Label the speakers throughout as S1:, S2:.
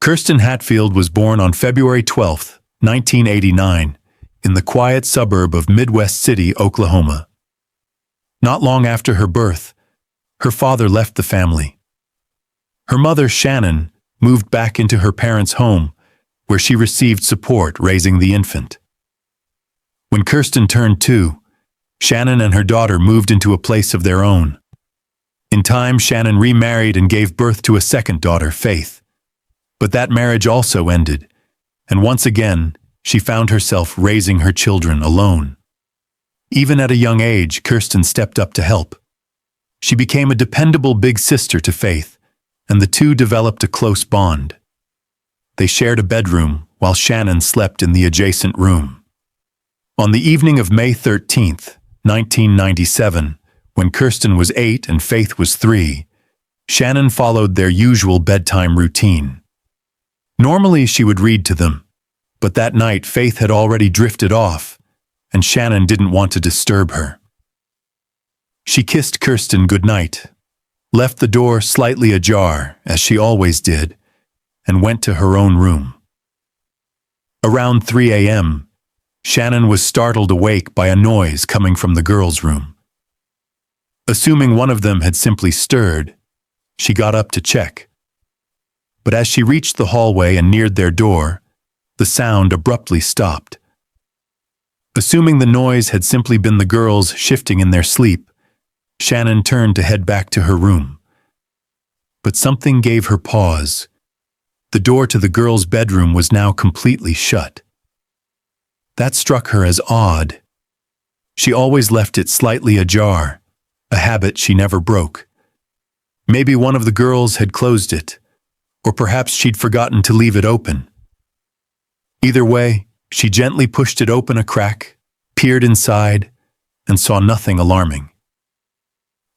S1: Kirsten Hatfield was born on February 12, 1989, in the quiet suburb of Midwest City, Oklahoma. Not long after her birth, her father left the family. Her mother, Shannon, moved back into her parents' home, where she received support raising the infant. When Kirsten turned 2, Shannon and her daughter moved into a place of their own. In time, Shannon remarried and gave birth to a second daughter, Faith. But that marriage also ended, and once again, she found herself raising her children alone. Even at a young age, Kirsten stepped up to help. She became a dependable big sister to Faith, and the two developed a close bond. They shared a bedroom while Shannon slept in the adjacent room. On the evening of May 13th, 1997, when Kirsten was 8 and Faith was 3, Shannon followed their usual bedtime routine. Normally she would read to them, but that night Faith had already drifted off, and Shannon didn't want to disturb her. She kissed Kirsten goodnight, left the door slightly ajar, as she always did, and went to her own room. Around 3 a.m., Shannon was startled awake by a noise coming from the girls' room. Assuming one of them had simply stirred, she got up to check. But as she reached the hallway and neared their door, the sound abruptly stopped. Assuming the noise had simply been the girls shifting in their sleep, Shannon turned to head back to her room. But something gave her pause. The door to the girls' bedroom was now completely shut. That struck her as odd. She always left it slightly ajar, a habit she never broke. Maybe one of the girls had closed it, or perhaps she'd forgotten to leave it open. Either way, she gently pushed it open a crack, peered inside, and saw nothing alarming.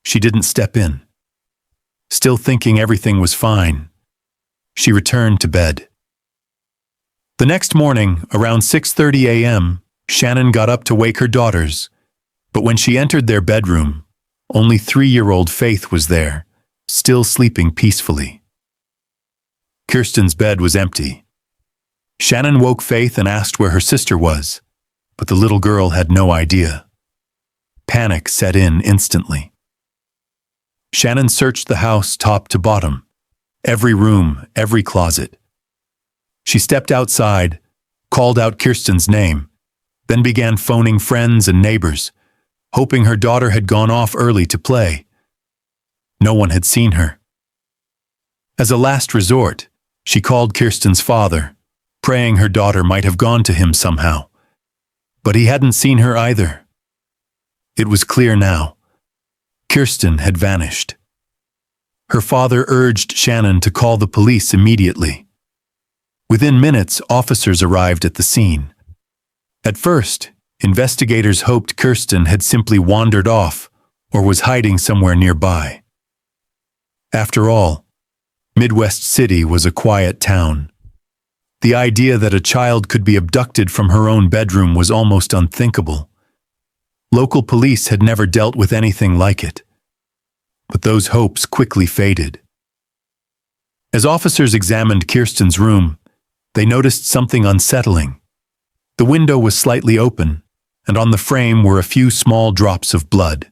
S1: She didn't step in. Still thinking everything was fine, she returned to bed. The next morning, around 6:30 a.m., Shannon got up to wake her daughters, but when she entered their bedroom, only 3-year-old Faith was there, still sleeping peacefully. Kirsten's bed was empty. Shannon woke Faith and asked where her sister was, but the little girl had no idea. Panic set in instantly. Shannon searched the house top to bottom, every room, every closet. She stepped outside, called out Kirsten's name, then began phoning friends and neighbors, hoping her daughter had gone off early to play. No one had seen her. As a last resort, she called Kirsten's father, praying her daughter might have gone to him somehow. But he hadn't seen her either. It was clear now. Kirsten had vanished. Her father urged Shannon to call the police immediately. Within minutes, officers arrived at the scene. At first, investigators hoped Kirsten had simply wandered off or was hiding somewhere nearby. After all, Midwest City was a quiet town. The idea that a child could be abducted from her own bedroom was almost unthinkable. Local police had never dealt with anything like it. But those hopes quickly faded. As officers examined Kirsten's room, they noticed something unsettling. The window was slightly open, and on the frame were a few small drops of blood.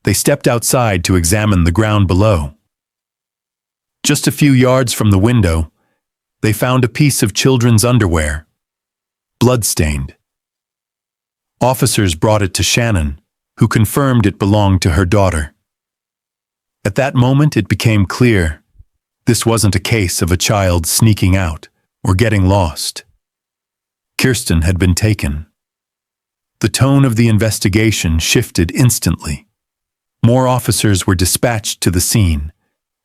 S1: They stepped outside to examine the ground below. Just a few yards from the window, they found a piece of children's underwear, blood-stained. Officers brought it to Shannon, who confirmed it belonged to her daughter. At that moment, it became clear this wasn't a case of a child sneaking out or getting lost. Kirsten had been taken. The tone of the investigation shifted instantly. More officers were dispatched to the scene,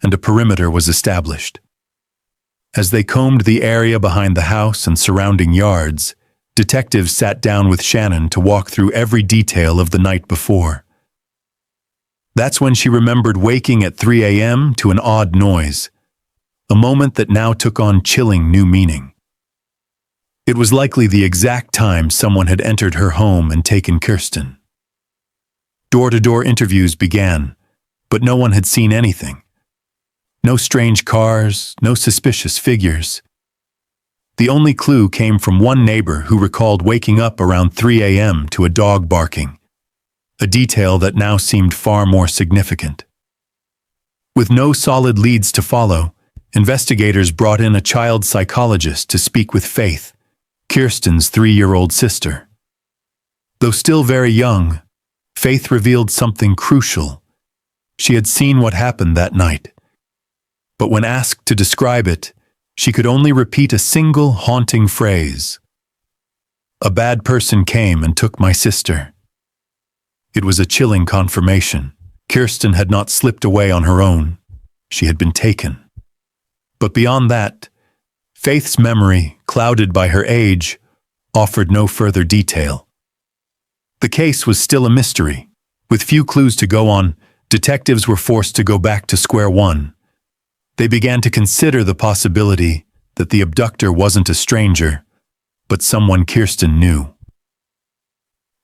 S1: and a perimeter was established. As they combed the area behind the house and surrounding yards, detectives sat down with Shannon to walk through every detail of the night before. That's when she remembered waking at 3 a.m. to an odd noise, a moment that now took on chilling new meaning. It was likely the exact time someone had entered her home and taken Kirsten. Door-to-door interviews began, but no one had seen anything. No strange cars, no suspicious figures. The only clue came from one neighbor who recalled waking up around 3 a.m. to a dog barking, a detail that now seemed far more significant. With no solid leads to follow, investigators brought in a child psychologist to speak with Faith, Kirsten's 3-year-old sister. Though still very young, Faith revealed something crucial. She had seen what happened that night. But when asked to describe it, she could only repeat a single haunting phrase. "A bad person came and took my sister." It was a chilling confirmation. Kirsten had not slipped away on her own. She had been taken. But beyond that, Faith's memory, clouded by her age, offered no further detail. The case was still a mystery. With few clues to go on, detectives were forced to go back to square one. They began to consider the possibility that the abductor wasn't a stranger, but someone Kirsten knew.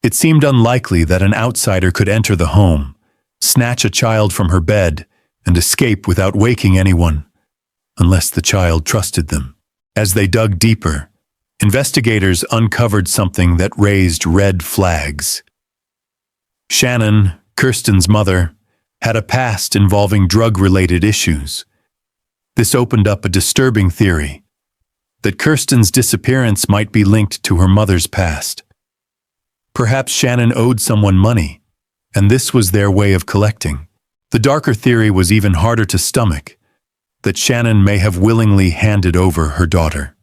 S1: It seemed unlikely that an outsider could enter the home, snatch a child from her bed, and escape without waking anyone, unless the child trusted them. As they dug deeper, investigators uncovered something that raised red flags. Shannon, Kirsten's mother, had a past involving drug-related issues. This opened up a disturbing theory that Kirsten's disappearance might be linked to her mother's past. Perhaps Shannon owed someone money, and this was their way of collecting. The darker theory was even harder to stomach, that Shannon may have willingly handed over her daughter.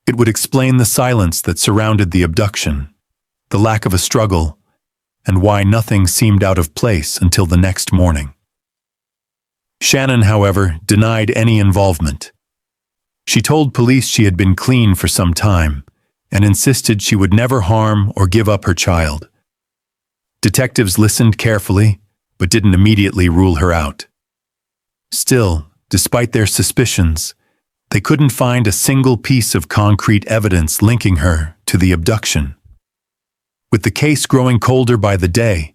S1: It would explain the silence that surrounded the abduction, the lack of a struggle, and why nothing seemed out of place until the next morning. Shannon, however, denied any involvement. She told police she had been clean for some time and insisted she would never harm or give up her child. Detectives listened carefully, but didn't immediately rule her out. Still, despite their suspicions, they couldn't find a single piece of concrete evidence linking her to the abduction. With the case growing colder by the day,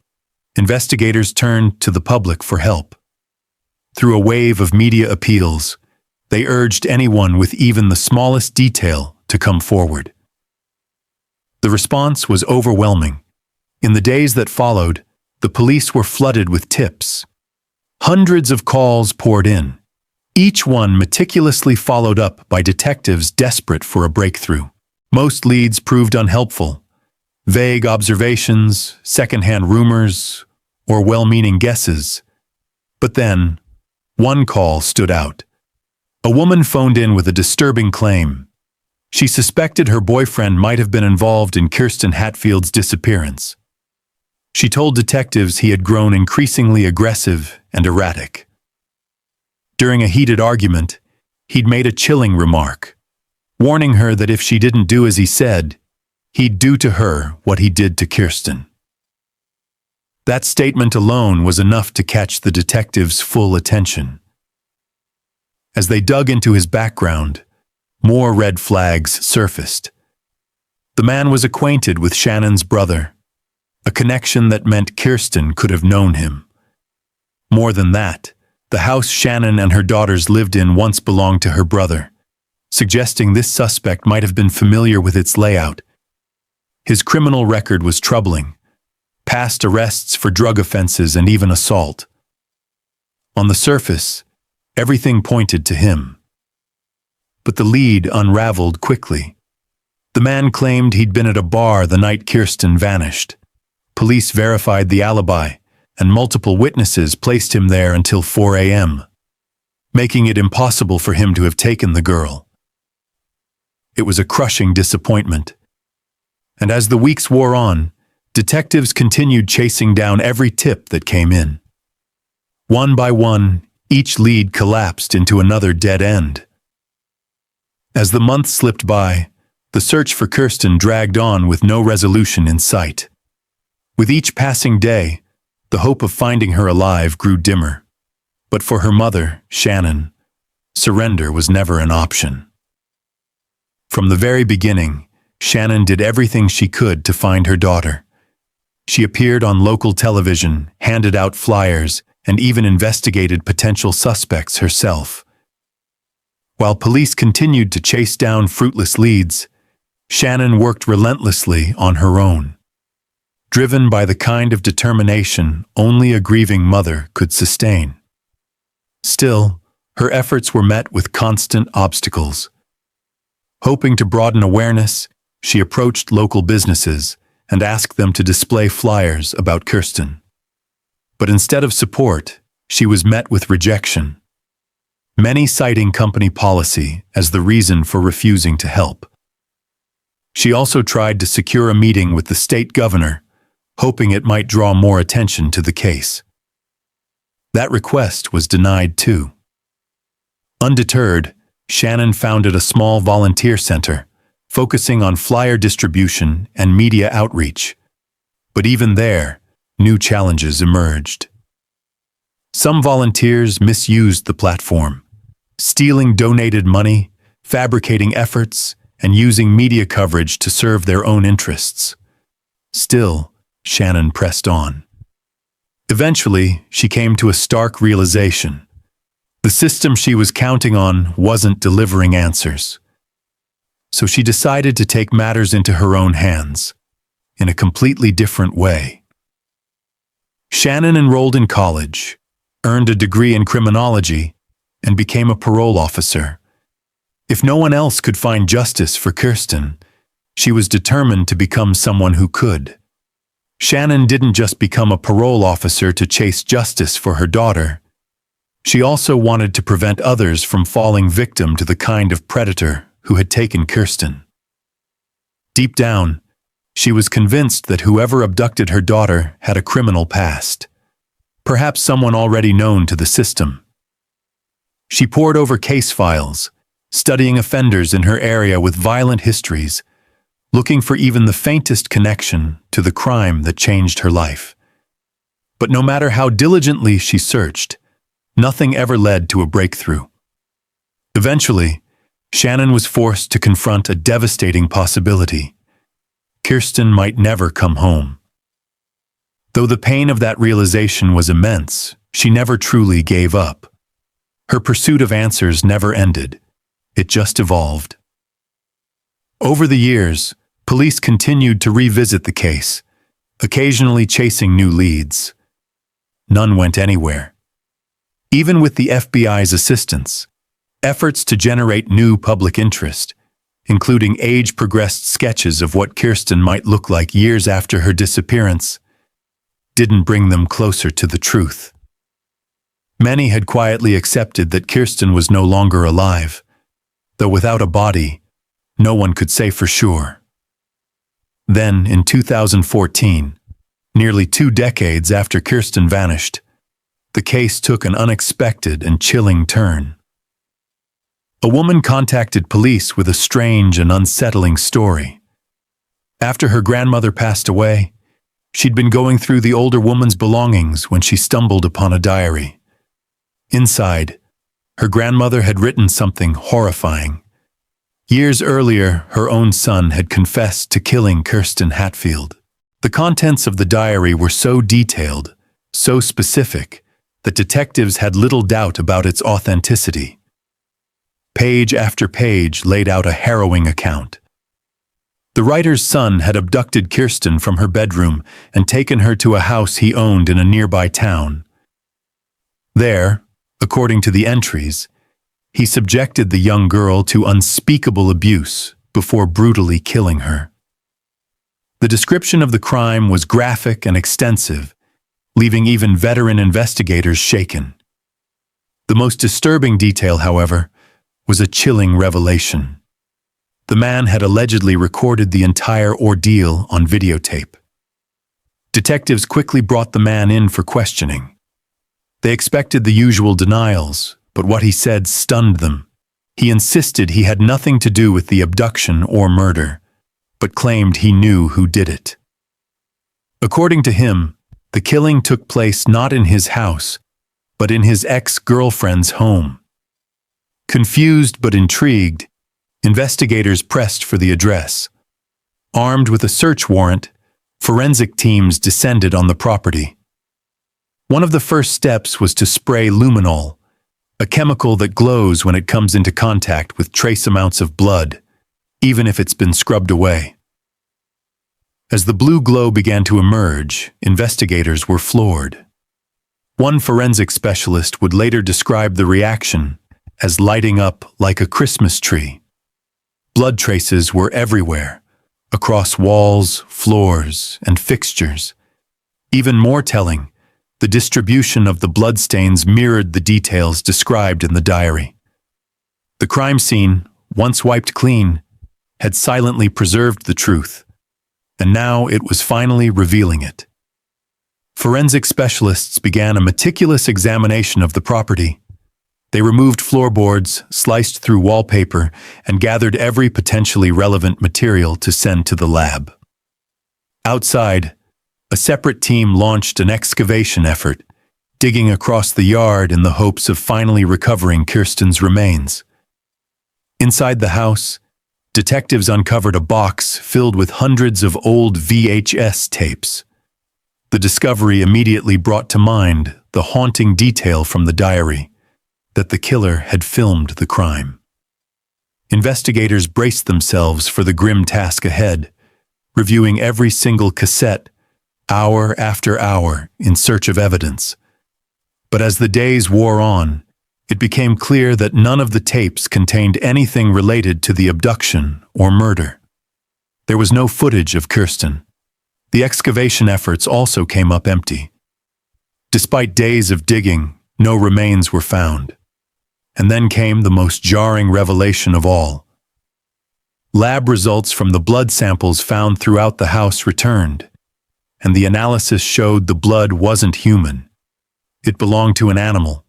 S1: investigators turned to the public for help. Through a wave of media appeals, they urged anyone with even the smallest detail to come forward. The response was overwhelming. In the days that followed, the police were flooded with tips. Hundreds of calls poured in, each one meticulously followed up by detectives desperate for a breakthrough. Most leads proved unhelpful. Vague observations, secondhand rumors, or well-meaning guesses. But then, one call stood out. A woman phoned in with a disturbing claim. She suspected her boyfriend might have been involved in Kirsten Hatfield's disappearance. She told detectives he had grown increasingly aggressive and erratic. During a heated argument, he'd made a chilling remark, warning her that if she didn't do as he said, he'd do to her what he did to Kirsten. That statement alone was enough to catch the detectives' full attention. As they dug into his background, more red flags surfaced. The man was acquainted with Shannon's brother, a connection that meant Kirsten could have known him. More than that, the house Shannon and her daughters lived in once belonged to her brother, suggesting this suspect might have been familiar with its layout. His criminal record was troubling. Past arrests for drug offenses and even assault. On the surface, everything pointed to him. But the lead unraveled quickly. The man claimed he'd been at a bar the night Kirsten vanished. Police verified the alibi, and multiple witnesses placed him there until 4 a.m., making it impossible for him to have taken the girl. It was a crushing disappointment. And as the weeks wore on, detectives continued chasing down every tip that came in. One by one, each lead collapsed into another dead end. As the months slipped by, the search for Kirsten dragged on with no resolution in sight. With each passing day, the hope of finding her alive grew dimmer. But for her mother, Shannon, surrender was never an option. From the very beginning, Shannon did everything she could to find her daughter. She appeared on local television, handed out flyers, and even investigated potential suspects herself. While police continued to chase down fruitless leads, Shannon worked relentlessly on her own, driven by the kind of determination only a grieving mother could sustain. Still, her efforts were met with constant obstacles. Hoping to broaden awareness, she approached local businesses and asked them to display flyers about Kirsten. But instead of support, she was met with rejection, many citing company policy as the reason for refusing to help. She also tried to secure a meeting with the state governor, hoping it might draw more attention to the case. That request was denied too. Undeterred, Shannon founded a small volunteer center, focusing on flyer distribution and media outreach. But even there, new challenges emerged. Some volunteers misused the platform, stealing donated money, fabricating efforts, and using media coverage to serve their own interests. Still, Shannon pressed on. Eventually, she came to a stark realization. The system she was counting on wasn't delivering answers. So she decided to take matters into her own hands, in a completely different way. Shannon enrolled in college, earned a degree in criminology, and became a parole officer. If no one else could find justice for Kirsten, she was determined to become someone who could. Shannon didn't just become a parole officer to chase justice for her daughter. She also wanted to prevent others from falling victim to the kind of predator who had taken Kirsten. Deep down, she was convinced that whoever abducted her daughter had a criminal past, perhaps someone already known to the system. She pored over case files, studying offenders in her area with violent histories, looking for even the faintest connection to the crime that changed her life. But no matter how diligently she searched, nothing ever led to a breakthrough. Eventually, Shannon was forced to confront a devastating possibility. Kirsten might never come home. Though the pain of that realization was immense, she never truly gave up. Her pursuit of answers never ended. It just evolved. Over the years, police continued to revisit the case, occasionally chasing new leads. None went anywhere. Even with the FBI's assistance, efforts to generate new public interest, including age-progressed sketches of what Kirsten might look like years after her disappearance, didn't bring them closer to the truth. Many had quietly accepted that Kirsten was no longer alive, though without a body, no one could say for sure. Then, in 2014, nearly 2 decades after Kirsten vanished, the case took an unexpected and chilling turn. A woman contacted police with a strange and unsettling story. After her grandmother passed away, she'd been going through the older woman's belongings when she stumbled upon a diary. Inside, her grandmother had written something horrifying. Years earlier, her own son had confessed to killing Kirsten Hatfield. The contents of the diary were so detailed, so specific, that detectives had little doubt about its authenticity. Page after page laid out a harrowing account. The writer's son had abducted Kirsten from her bedroom and taken her to a house he owned in a nearby town. There, according to the entries, he subjected the young girl to unspeakable abuse before brutally killing her. The description of the crime was graphic and extensive, leaving even veteran investigators shaken. The most disturbing detail, however, was a chilling revelation. The man had allegedly recorded the entire ordeal on videotape. Detectives quickly brought the man in for questioning. They expected the usual denials, but what he said stunned them. He insisted he had nothing to do with the abduction or murder, but claimed he knew who did it. According to him, the killing took place not in his house, but in his ex-girlfriend's home. Confused but intrigued, investigators pressed for the address. Armed with a search warrant, forensic teams descended on the property. One of the first steps was to spray luminol, a chemical that glows when it comes into contact with trace amounts of blood, even if it's been scrubbed away. As the blue glow began to emerge, investigators were floored. One forensic specialist would later describe the reaction as lighting up like a Christmas tree. Blood traces were everywhere, across walls, floors, and fixtures. Even more telling, the distribution of the bloodstains mirrored the details described in the diary. The crime scene, once wiped clean, had silently preserved the truth, and now it was finally revealing it. Forensic specialists began a meticulous examination of the property. They removed floorboards, sliced through wallpaper, and gathered every potentially relevant material to send to the lab. Outside, a separate team launched an excavation effort, digging across the yard in the hopes of finally recovering Kirsten's remains. Inside the house, detectives uncovered a box filled with hundreds of old VHS tapes. The discovery immediately brought to mind the haunting detail from the diary that the killer had filmed the crime. Investigators braced themselves for the grim task ahead, reviewing every single cassette, hour after hour, in search of evidence. But as the days wore on, it became clear that none of the tapes contained anything related to the abduction or murder. There was no footage of Kirsten. The excavation efforts also came up empty. Despite days of digging, no remains were found. And then came the most jarring revelation of all. Lab results from the blood samples found throughout the house returned, and the analysis showed the blood wasn't human. It belonged to an animal.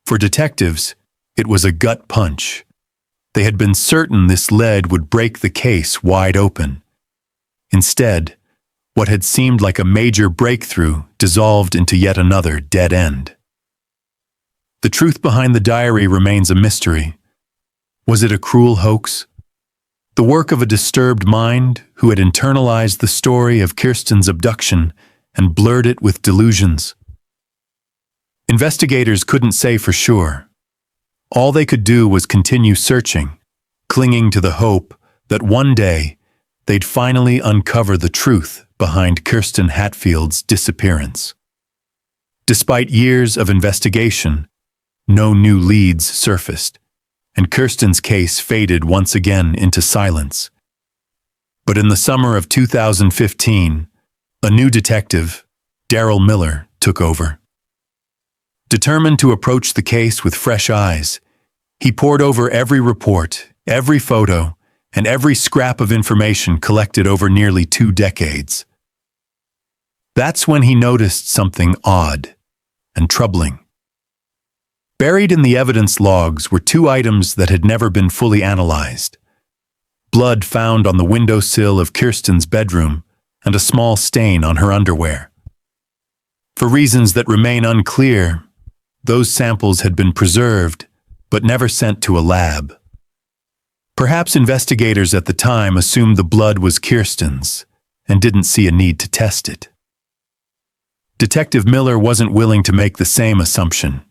S1: For detectives, it was a gut punch. They had been certain this lead would break the case wide open. Instead, what had seemed like a major breakthrough dissolved into yet another dead end. The truth behind the diary remains a mystery. Was it a cruel hoax? The work of a disturbed mind who had internalized the story of Kirsten's abduction and blurred it with delusions? Investigators couldn't say for sure. All they could do was continue searching, clinging to the hope that one day they'd finally uncover the truth behind Kirsten Hatfield's disappearance. Despite years of investigation, no new leads surfaced, and Kirsten's case faded once again into silence. But in the summer of 2015, a new detective, Daryl Miller, took over. Determined to approach the case with fresh eyes, he pored over every report, every photo, and every scrap of information collected over nearly 2 decades. That's when he noticed something odd and troubling. Buried in the evidence logs were 2 items that had never been fully analyzed: blood found on the windowsill of Kirsten's bedroom and a small stain on her underwear. For reasons that remain unclear, those samples had been preserved but never sent to a lab. Perhaps investigators at the time assumed the blood was Kirsten's and didn't see a need to test it. Detective Miller wasn't willing to make the same assumption.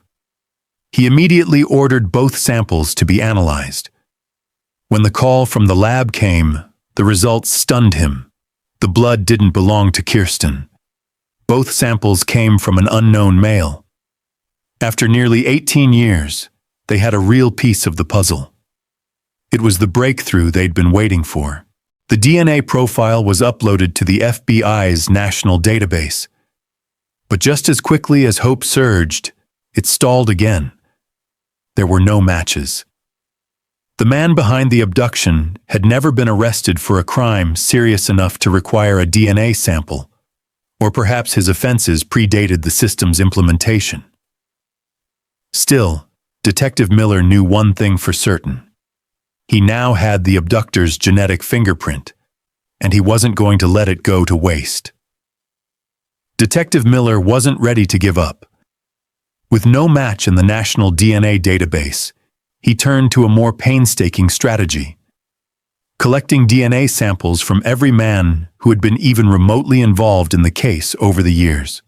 S1: He immediately ordered both samples to be analyzed. When the call from the lab came, the results stunned him. The blood didn't belong to Kirsten. Both samples came from an unknown male. After nearly 18 years, they had a real piece of the puzzle. It was the breakthrough they'd been waiting for. The DNA profile was uploaded to the FBI's national database. But just as quickly as hope surged, it stalled again. There were no matches. The man behind the abduction had never been arrested for a crime serious enough to require a DNA sample, or perhaps his offenses predated the system's implementation. Still, Detective Miller knew one thing for certain. He now had the abductor's genetic fingerprint, and he wasn't going to let it go to waste. Detective Miller wasn't ready to give up. With no match in the national DNA database, he turned to a more painstaking strategy: collecting DNA samples from every man who had been even remotely involved in the case over the years.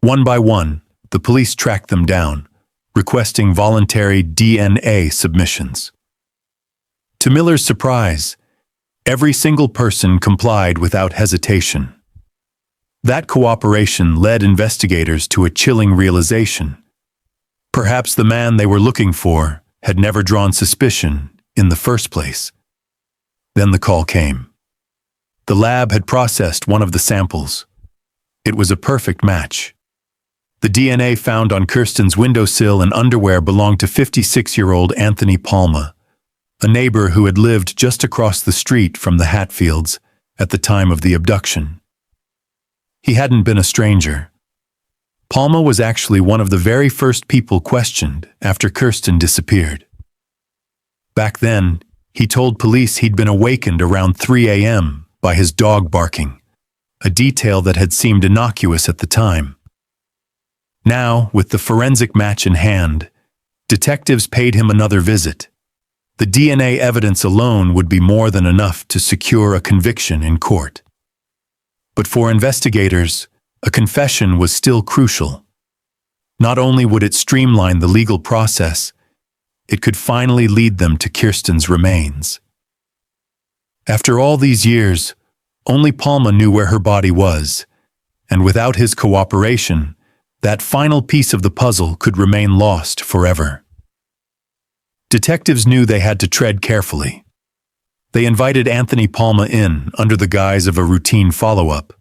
S1: One by one, the police tracked them down, requesting voluntary DNA submissions. To Miller's surprise, every single person complied without hesitation. That cooperation led investigators to a chilling realization. Perhaps the man they were looking for had never drawn suspicion in the first place. Then the call came. The lab had processed one of the samples. It was a perfect match. The DNA found on Kirsten's windowsill and underwear belonged to 56-year-old Anthony Palma, a neighbor who had lived just across the street from the Hatfields at the time of the abduction. He hadn't been a stranger. Palma was actually one of the very first people questioned after Kirsten disappeared. Back then, he told police he'd been awakened around 3 a.m. by his dog barking, a detail that had seemed innocuous at the time. Now, with the forensic match in hand, detectives paid him another visit. The DNA evidence alone would be more than enough to secure a conviction in court. But for investigators, a confession was still crucial. Not only would it streamline the legal process, it could finally lead them to Kirsten's remains. After all these years, only Palma knew where her body was, and without his cooperation, that final piece of the puzzle could remain lost forever. Detectives knew they had to tread carefully. They invited Anthony Palma in under the guise of a routine follow-up,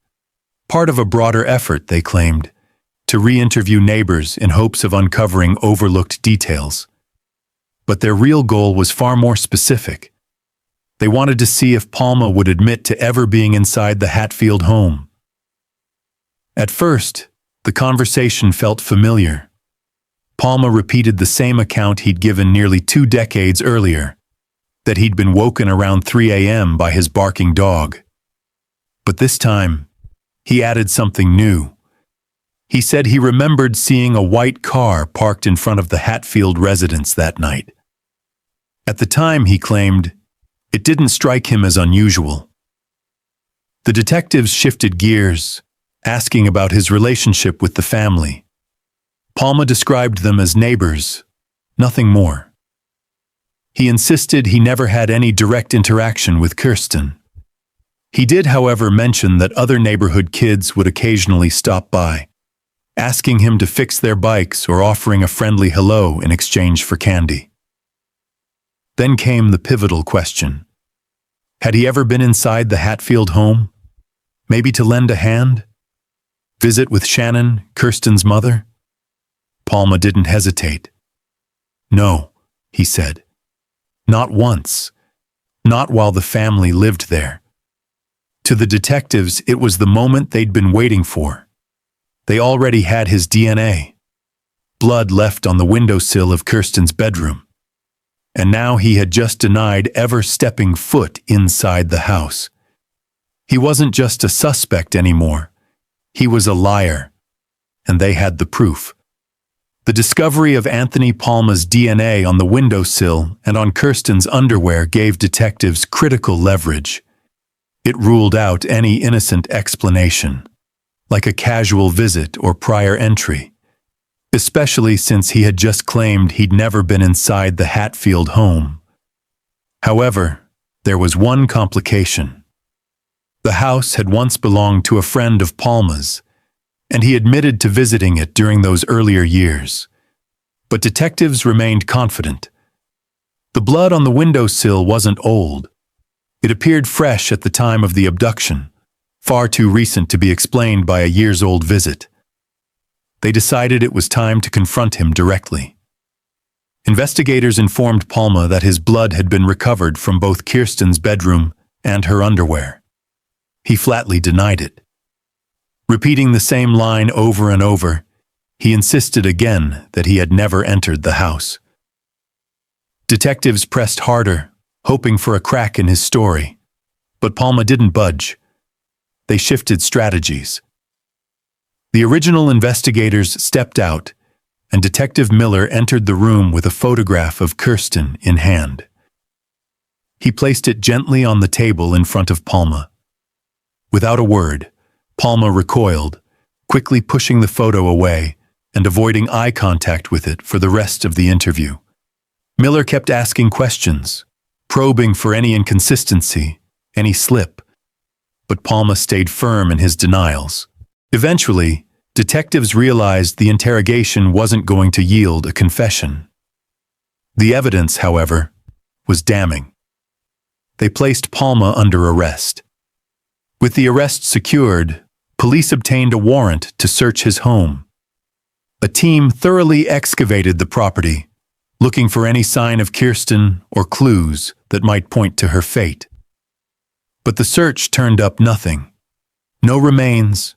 S1: part of a broader effort, they claimed, to re-interview neighbors in hopes of uncovering overlooked details. But their real goal was far more specific. They wanted to see if Palma would admit to ever being inside the Hatfield home. At first, the conversation felt familiar. Palma repeated the same account he'd given nearly 2 decades earlier, that he'd been woken around 3 a.m. by his barking dog. But this time, he added something new. He said he remembered seeing a white car parked in front of the Hatfield residence that night. At the time, he claimed, it didn't strike him as unusual. The detectives shifted gears, asking about his relationship with the family. Palma described them as neighbors, nothing more. He insisted he never had any direct interaction with Kirsten. He did, however, mention that other neighborhood kids would occasionally stop by, asking him to fix their bikes or offering a friendly hello in exchange for candy. Then came the pivotal question. Had he ever been inside the Hatfield home? Maybe to lend a hand? Visit with Shannon, Kirsten's mother? Palma didn't hesitate. No, he said. Not once. Not while the family lived there. To the detectives, it was the moment they'd been waiting for. They already had his DNA. Blood left on the windowsill of Kirsten's bedroom. And now he had just denied ever stepping foot inside the house. He wasn't just a suspect anymore. He was a liar. And they had the proof. The discovery of Anthony Palma's DNA on the windowsill and on Kirsten's underwear gave detectives critical leverage. It ruled out any innocent explanation, like a casual visit or prior entry, especially since he had just claimed he'd never been inside the Hatfield home. However, there was one complication. The house had once belonged to a friend of Palma's, and he admitted to visiting it during those earlier years. But detectives remained confident. The blood on the windowsill wasn't old. It appeared fresh at the time of the abduction, far too recent to be explained by a years-old visit. They decided it was time to confront him directly. Investigators informed Palma that his blood had been recovered from both Kirsten's bedroom and her underwear. He flatly denied it. Repeating the same line over and over, he insisted again that he had never entered the house. Detectives pressed harder, hoping for a crack in his story, but Palma didn't budge. They shifted strategies. The original investigators stepped out, and Detective Miller entered the room with a photograph of Kirsten in hand. He placed it gently on the table in front of Palma. Without a word, Palma recoiled, quickly pushing the photo away and avoiding eye contact with it for the rest of the interview. Miller kept asking questions, probing for any inconsistency, any slip, but Palma stayed firm in his denials. Eventually, detectives realized the interrogation wasn't going to yield a confession. The evidence, however, was damning. They placed Palma under arrest. With the arrest secured, police obtained a warrant to search his home. A team thoroughly excavated the property, looking for any sign of Kirsten or clues that might point to her fate. But the search turned up nothing. No remains,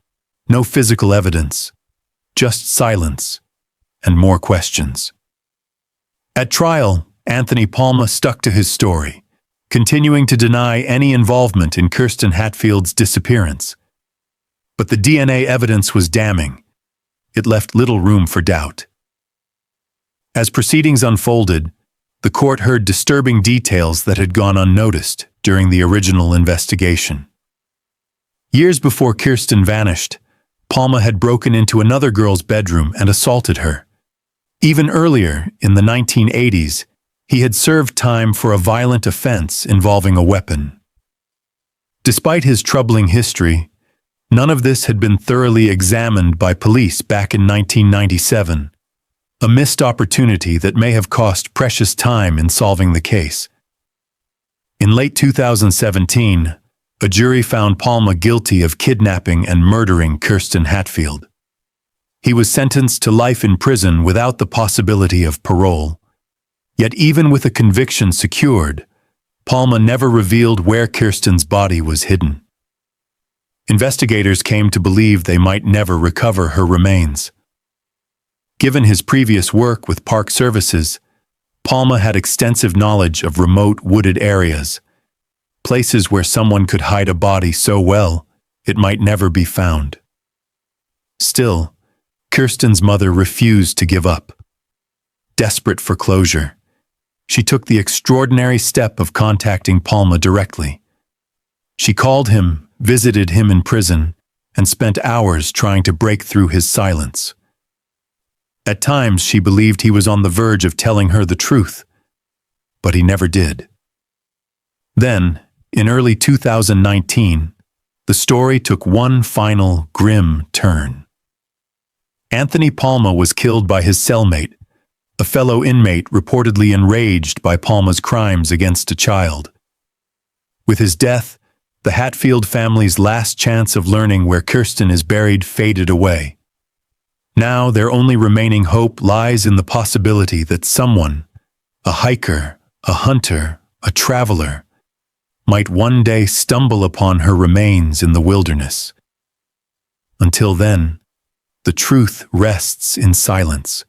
S1: no physical evidence, just silence and more questions. At trial, Anthony Palma stuck to his story, continuing to deny any involvement in Kirsten Hatfield's disappearance. But the DNA evidence was damning. It left little room for doubt. As proceedings unfolded, the court heard disturbing details that had gone unnoticed during the original investigation. Years before Kirsten vanished, Palma had broken into another girl's bedroom and assaulted her. Even earlier, in the 1980s, he had served time for a violent offense involving a weapon. Despite his troubling history, none of this had been thoroughly examined by police back in 1997, a missed opportunity that may have cost precious time in solving the case. In late 2017, a jury found Palma guilty of kidnapping and murdering Kirsten Hatfield. He was sentenced to life in prison without the possibility of parole. Yet even with a conviction secured, Palma never revealed where Kirsten's body was hidden. Investigators came to believe they might never recover her remains. Given his previous work with Park Services, Palma had extensive knowledge of remote wooded areas, places where someone could hide a body so well it might never be found. Still, Kirsten's mother refused to give up. Desperate for closure, she took the extraordinary step of contacting Palma directly. She called him, visited him in prison, and spent hours trying to break through his silence. At times, she believed he was on the verge of telling her the truth, but he never did. Then, in early 2019, the story took one final grim turn. Anthony Palma was killed by his cellmate, a fellow inmate reportedly enraged by Palma's crimes against a child. With his death, the Hatfield family's last chance of learning where Kirsten is buried faded away. Now their only remaining hope lies in the possibility that someone, a hiker, a hunter, a traveler, might one day stumble upon her remains in the wilderness. Until then, the truth rests in silence.